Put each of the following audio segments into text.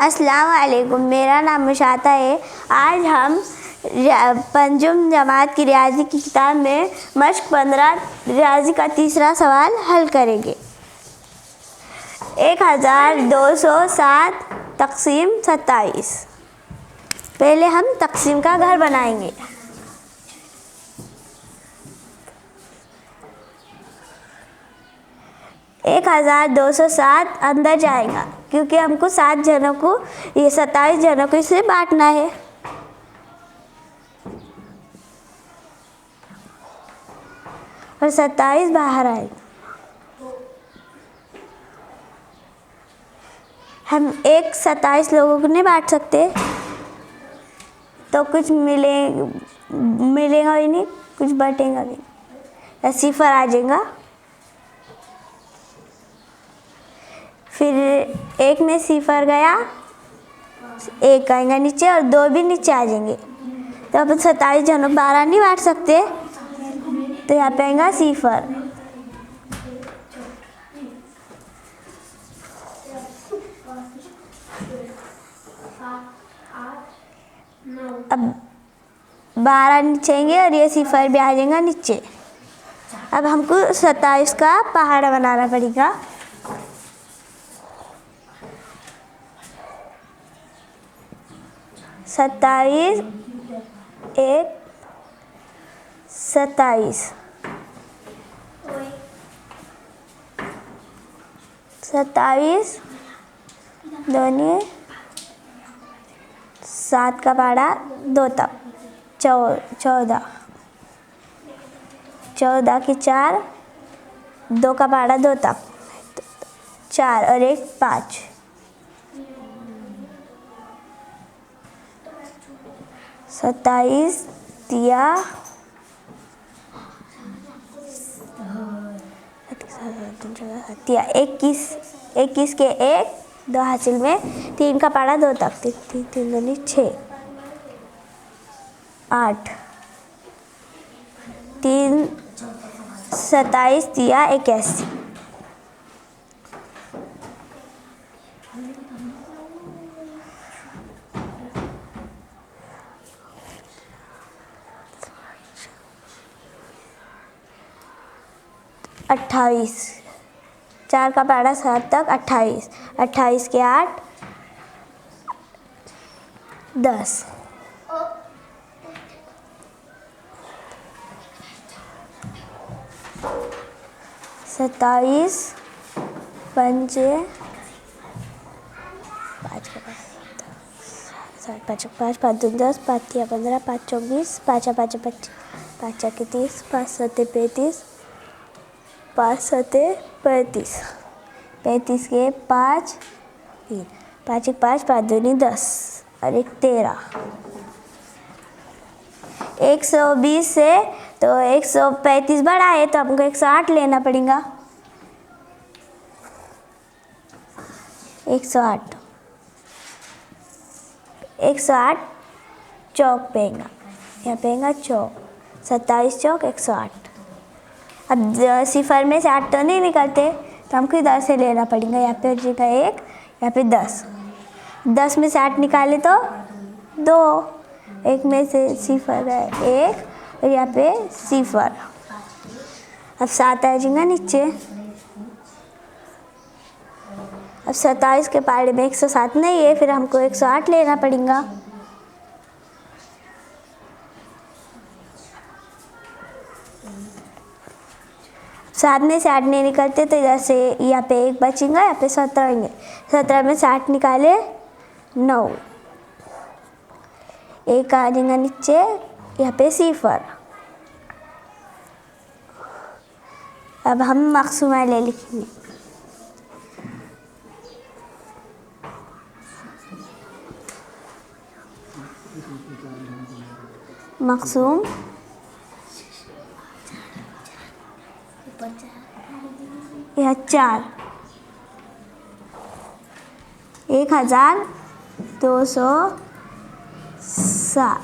अस्सलाम वालेकुम, मेरा नाम मुशाता है। आज हम पंजुम जमात की रियाजी की किताब में मश्क 15 रियाजी का तीसरा सवाल हल करेंगे। 1207 तक़सीम 27। पहले हम तक़सीम का घर बनाएंगे। एक 1207 अंदर जाएगा क्योंकि हमको 7 जनों को, ये 27 जनों को इसे बांटना है। और 27 बाहर आएगा। हम एक 27 लोगों को नहीं बांट सकते, तो कुछ मिलेगा भी नहीं, कुछ बटेगा भी नहीं, सिफर आ जाएगा। फिर एक में सिफर गया, एक आएगा नीचे और 2 भी नीचे आ जाएंगे। तो अब 27 जनों 12 नहीं बांट सकते, तो यहाँ पे आएगा सिफर। अब 12 नीचे आएंगे और ये सिफर भी आ जाएगा नीचे। अब हमको 27 का पहाड़ बनाना पड़ेगा। सत्ताईस 27 2 7 का पहाड़ा 2 तक 14 की 4 2 का पहाड़ा 2 तक 4 और 1 5। 27 दिया 21 के 1 2 हासिल में 3 का पहाड़ा 2 तक 3 दूनी 6 8 3 27 दिया 81। अट्ठाईस 4 का पहाड़ा 7 तक 28 28 के 8 10 27 5 5 5 5 10 5 15 5 24 5 5 25 5 के 30 5 7 35 5 7 35 35 के 5 3 5 1 5 5 2 10 और 1 13। 120 से तो 135 बड़ा है, तो हमको 108 लेना पड़ेगा। 108 चौक पेगा, यहाँ पेगा चौक 27 चौक 108। अब सिफर में से 8 तो नहीं निकलते, तो हमको इधर से लेना पड़ेगा। यहाँ पे जगह 1, यहाँ पे 10 में से 8 निकाले तो 2, 1 में से सिफर है 1 और यहाँ पे सिफर। अब 7 आ जाएगा नीचे। अब 27 के पहाड़े में 107 नहीं है, फिर हमको 108 लेना पड़ेगा। सात में से 8 नहीं निकलते, तो इधर से यहाँ पे 1 बचेगा, यहाँ पे 17 होंगे। 17 में से 8 निकाले 9, 1 आ जाएगा नीचे, यहाँ पे सिफर। अब हम मक़सूमा ले लिखेंगे। मक़सूम यह 4 1207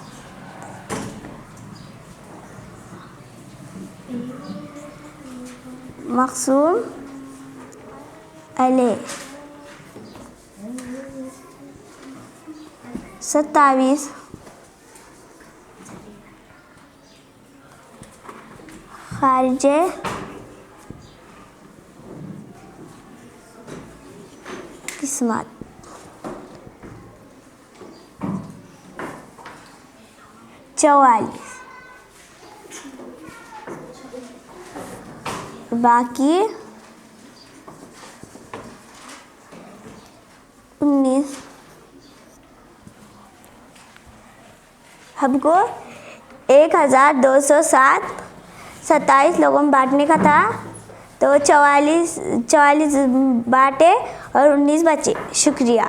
मक़सूम अलैह 27 खारिजे किस्मत। चौवालीस बाकी 19। हमको 1207 27 लोगों में बांटने का था, तो 44 बांटे और 19 बचे। शुक्रिया।